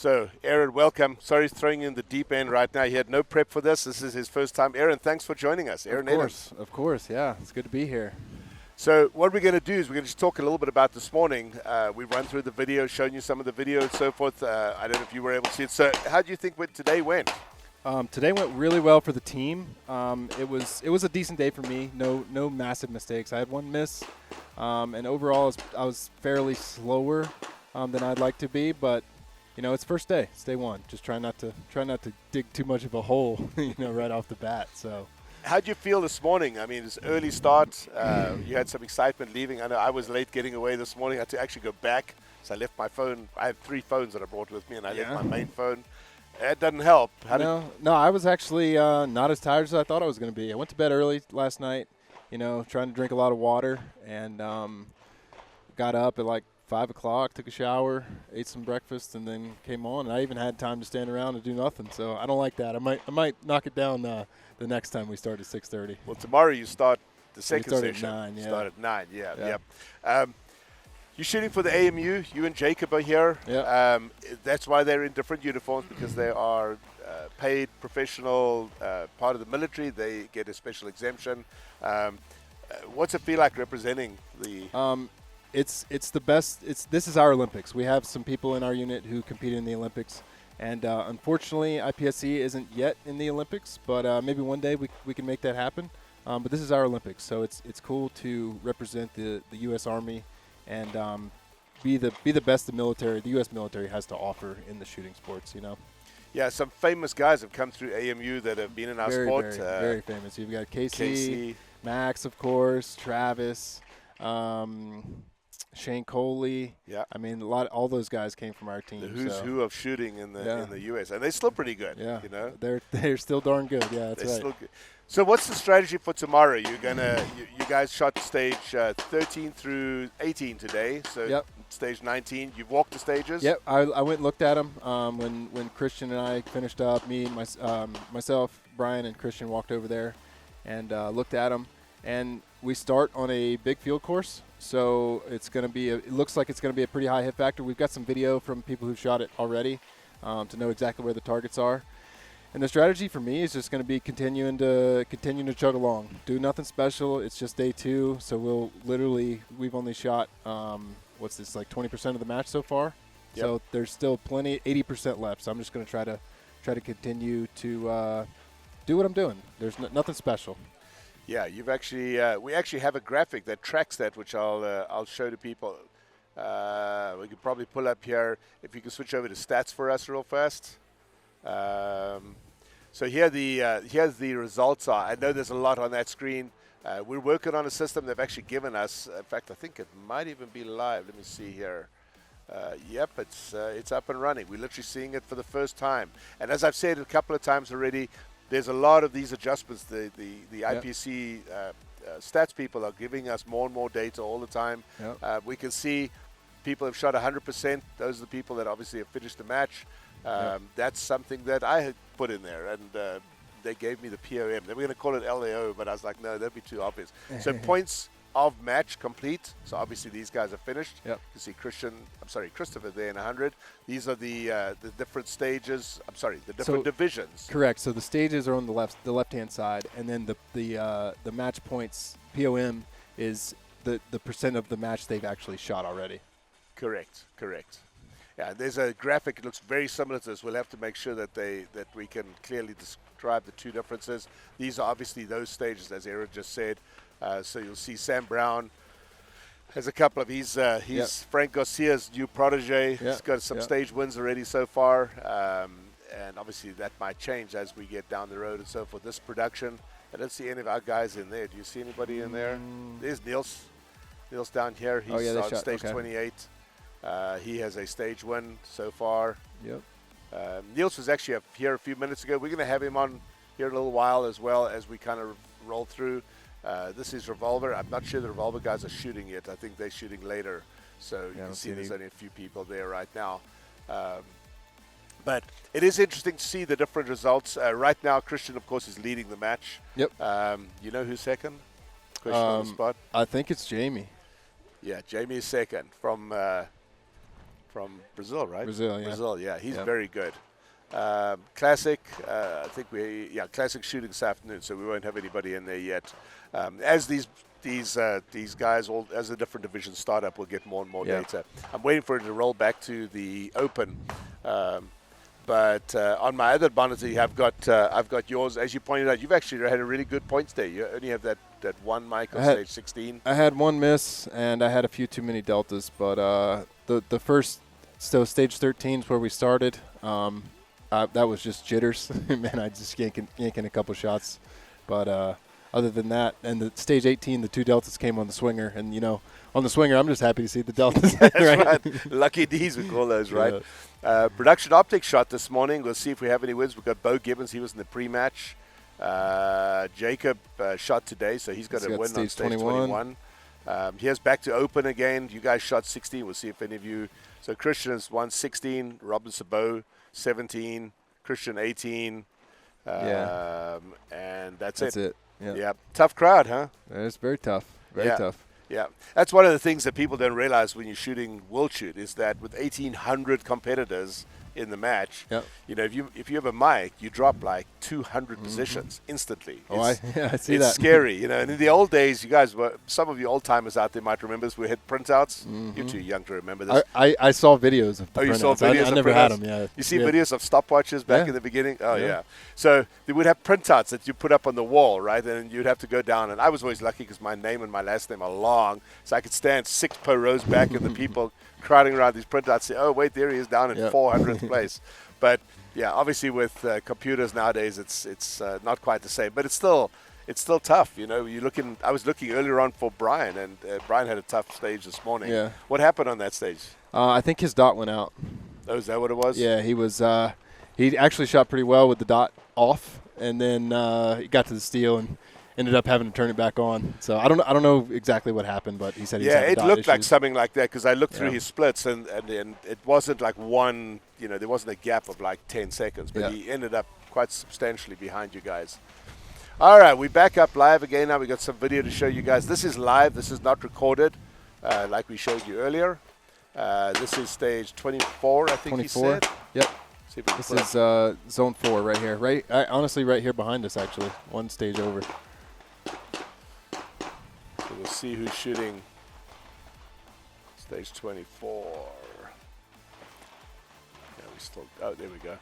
So, Aaron, welcome. Sorry throwing you in the deep end right now. He had no prep for this. This is his first time. Aaron, thanks for joining us. Aaron Eddins. Of course, yeah. It's good to be here. So what we're going to do is we're going to just talk a little bit about this morning. We run through the video, showing you some of the video and so forth. I don't know if you were able to see it. So how do you think today went? Today went really well for the team. It was a decent day for me. No massive mistakes. I had one miss, and overall I was fairly slower than I'd like to be. But you know, it's first day. It's day one. Just try not to dig too much of a hole, right off the bat. So. How'd you feel this morning? I mean, it's early start. You had some excitement leaving. I know I was late getting away this morning. I had to actually go back. So I left my phone. I have 3 phones that I brought with me, and I left my main phone. It doesn't help. No, I was actually not as tired as I thought I was going to be. I went to bed early last night, trying to drink a lot of water, and got up at like 5 o'clock, took a shower, ate some breakfast, and then came on. And I even had time to stand around and do nothing. So I don't like that. I might knock it down the next time we start at 6:30. Well, tomorrow you start the second session. At 9, yeah. Start at 9, yeah. You're shooting for the AMU. You and Jacob are here. Yeah. That's why they're in different uniforms, because they are paid professional part of the military. They get a special exemption. What's it feel like representing the? It's the best. This is our Olympics. We have some people in our unit who compete in the Olympics, and unfortunately, IPSC isn't yet in the Olympics. But maybe one day we can make that happen. But this is our Olympics, so it's cool to represent the U.S. Army and be the best the U.S. military has to offer in the shooting sports. Yeah, some famous guys have come through AMU that have been in our sport. Very famous. You've got Casey, Max, of course, Travis. Shane Coley. Yeah. I mean, all those guys came from our team. The who's who of shooting in the U.S. And they're still pretty good. Yeah. They're still darn good. Yeah, that's they're right. Still good. So what's the strategy for tomorrow? You're gonna you guys shot stage 13 through 18 today. So stage 19. You've walked the stages. Yep. I went and looked at them when Christian and I finished up. Myself, Brian, and Christian walked over there and looked at them. And we start on a big field course, so it looks like it's going to be a pretty high hit factor. We've got some video from people who've shot it already to know exactly where the targets are. And the strategy for me is just going to be continuing to chug along. Do nothing special. It's just day 2, so we've only shot like 20% of the match so far. Yep. So there's still plenty, 80% left. So I'm just going to try to continue to do what I'm doing. There's nothing special. Yeah, you've actually we actually have a graphic that tracks that, which I'll show to people. We could probably pull up here if you can switch over to stats for us real fast. So here's the results are. I know there's a lot on that screen. We're working on a system they've actually given us. In fact, I think it might even be live. Let me see here. Yep, it's up and running. We're literally seeing it for the first time. And as I've said a couple of times already, there's a lot of these adjustments. The IPC stats people are giving us more and more data all the time. Yep. We can see people have shot 100%. Those are the people that obviously have finished the match. That's something that I had put in there, and they gave me the POM. They were going to call it LAO, but I was like, no, that'd be too obvious. So points of match complete. So obviously these guys are finished. Yep. You see Christopher there in 100. These are the different stages. The different divisions. Correct. So the stages are on the left-hand side, and then the match points POM is the percent of the match they've actually shot already. Correct. Yeah, there's a graphic. It looks very similar to this. We'll have to make sure that we can clearly describe the two differences. These are obviously those stages, as Aaron just said. So you'll see Sam Brown has a couple of he's Frank Garcia's new protege. He's got some stage wins already so far, and obviously that might change as we get down the road and so forth. This production, I don't see any of our guys in there. Do you see anybody in there? There's Niels. Niels down here. He's on stage 28. He has a stage win so far. Yep. Niels was actually here a few minutes ago. We're going to have him on here in a little while as well as we kind of roll through. This is Revolver. I'm not sure the Revolver guys are shooting yet. I think they're shooting later. So you can see there's only a few people there right now. But it is interesting to see the different results. Right now, Christian, of course, is leading the match. Yep. You know who's second? Question on the spot. I think it's Jamie. Yeah, Jamie is second from from Brazil, right? Brazil, yeah. Brazil, yeah. He's Yep. very good. Classic, I think classic shooting this afternoon, so we won't have anybody in there yet. As these guys, all as the different divisions start up, we'll get more and more data. I'm waiting for it to roll back to the open. But on my other monitor, I've got yours. As you pointed out, you've actually had a really good points day. You only have that one mic on stage 16. I had one miss, and I had a few too many deltas. But the first, so stage 13 is where we started. That was just jitters. Man, I just yanking a couple shots. But other than that, and the stage 18, the 2 deltas came on the swinger. And, on the swinger, I'm just happy to see the deltas. That's right. Lucky D's, we call those, right? Yeah. Production optics shot this morning. We'll see if we have any wins. We've got Bo Gibbons. He was in the pre-match. Jacob shot today, so he's got a win on stage 21. Here's back to open again. You guys shot 16. We'll see if any of you. So Christian has won 16. Robin Sabot 17. Christian 18. And that's it. Yeah. Tough crowd, huh? It's very tough. Very tough. Yeah, that's one of the things that people don't realize when you're shooting World Shoot is that with 1,800 competitors in the match, if you have a mic, you drop like 200 positions instantly. I see that. It's scary, And in the old days, some of you old timers out there might remember this. We had printouts. You're too young to remember this. I saw videos of the printouts. You saw videos? I never had them. Yeah. You see videos of stopwatches back in the beginning. Oh yeah. So they would have printouts that you put up on the wall, right? And you'd have to go down. And I was always lucky because my name and my last name are long, so I could stand 6 rows back, and the people crowding around these printouts say, "Oh wait, there he is down in 400th place." But yeah, obviously with computers nowadays, it's not quite the same. But it's still tough. I was looking earlier on for Brian, and Brian had a tough stage this morning. Yeah. What happened on that stage? I think his dot went out. Oh, is that what it was? Yeah, he was. He actually shot pretty well with the dot off, and then he got to the steel and ended up having to turn it back on. So I don't know exactly what happened, but he said he had it dot looked issues. like something like that because I looked through his splits and it wasn't like one. There wasn't a gap of like 10 seconds, but he ended up quite substantially behind you guys. All right, we back up live again now. We got some video to show you guys. This is live. This is not recorded, like we showed you earlier. This is stage 24, I think 24. he said. Yep. This is zone 4 right here. Honestly, right here behind us, actually. One stage over. So we'll see who's shooting stage 24. Yeah, there we go.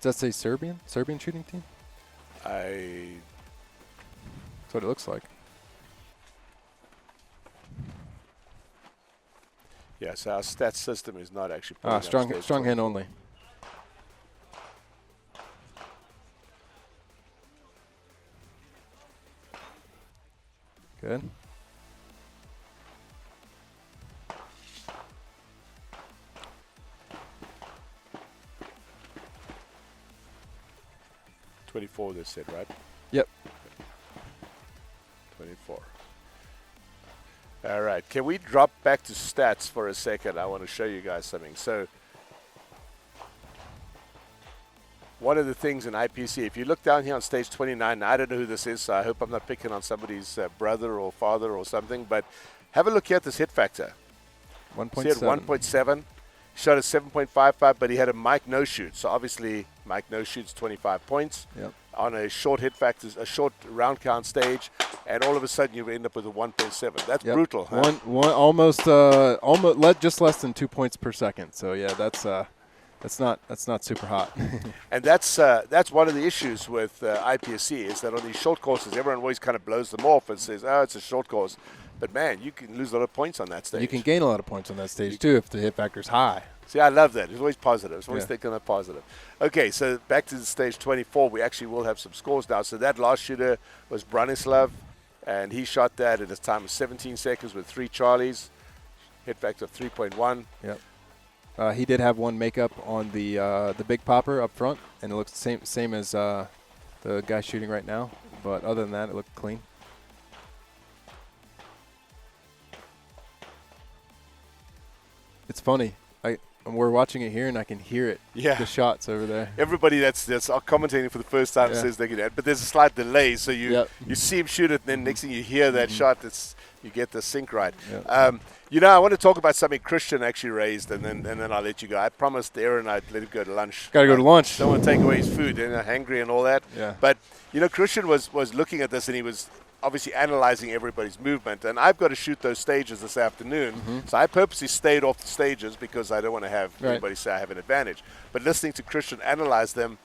Does that say Serbian? Serbian shooting team? That's what it looks like. Yeah, so our stats system is not actually pulling up strong stage hand 24. only. Good. $24, they said, right? Yep. 24. All right. Can we drop back to stats for a second? I want to show you guys something. So one of the things in IPC, if you look down here on stage 29, I don't know who this is, so I hope I'm not picking on somebody's brother or father or something, but have a look here at this hit factor. 1.7. See at 1.7. Shot a 7.55, but he had a Mike no-shoot. So obviously, Mike no-shoot's 25 points. Yep. On a short hit factor, a short round count stage, and all of a sudden you end up with a 1.7. That's brutal. Huh? Almost just less than 2 points per second. So yeah, that's not super hot. And that's one of the issues with IPSC is that on these short courses, everyone always kind of blows them off and says, "Oh, it's a short course." But man, you can lose a lot of points on that stage. You can gain a lot of points on that stage too if the hit factor's high. See, I love that. It's always positive. It's always thinking of positive. Okay, so back to the stage 24. We actually will have some scores now. So that last shooter was Branislav, and he shot that at a time of 17 seconds with 3 Charlies, hit factor of 3.1. Yep. He did have one makeup on the big popper up front, and it looks the same as the guy shooting right now. But other than that, it looked clean. It's funny. we're watching it here, and I can hear it. Yeah. The shots over there. Everybody that's commentating for the first time says they can do it, but there's a slight delay, so you see him shoot it, and then next thing you hear that shot, you get the sync right. You know, I want to talk about something Christian actually raised, and then I'll let you go. I promised Aaron I'd let him go to lunch. Got to go to lunch. Don't want to take away his food, hangry and all that. Yeah. But you know, Christian was looking at this, and he was obviously analyzing everybody's movement, and I've got to shoot those stages this afternoon, so I purposely stayed off the stages because I don't want to have anybody say I have an advantage. But listening to Christian analyze them,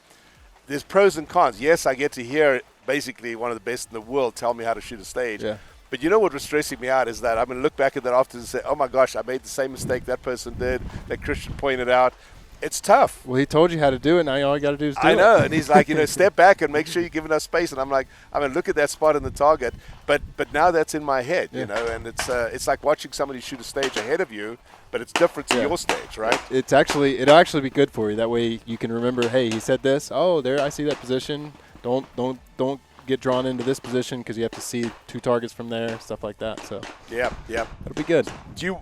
there's pros and cons. Yes, I get to hear basically one of the best in the world tell me how to shoot a stage. Yeah. But you know what was stressing me out is that I'm going to look back at that afterwards and say, oh my gosh, I made the same mistake that person did, that Christian pointed out. It's tough. Well, he told you how to do it. Now all you got to do is do it. I know, and he's like, step back and make sure you give enough space. And I'm like, I'm going to look at that spot in the target. But now that's in my head, and it's like watching somebody shoot a stage ahead of you, but it's different to your stage, right? It'll actually be good for you. That way you can remember, hey, he said this. Oh, there, I see that position. Don't get drawn into this position because you have to see 2 targets from there, stuff like that. So yeah, that'll be good. Do you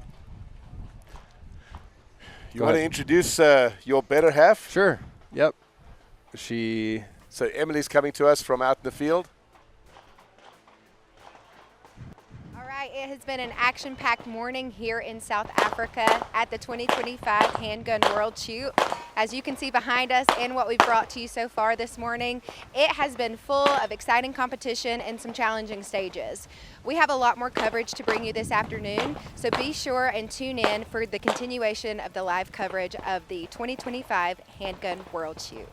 want to introduce your better half? Sure. Yep. So Emily's coming to us from out in the field. All right, it has been an action-packed morning here in South Africa at the 2025 Handgun World Shoot. As you can see behind us and what we've brought to you so far this morning, it has been full of exciting competition and some challenging stages. We have a lot more coverage to bring you this afternoon, so be sure and tune in for the continuation of the live coverage of the 2025 Handgun World Shoot.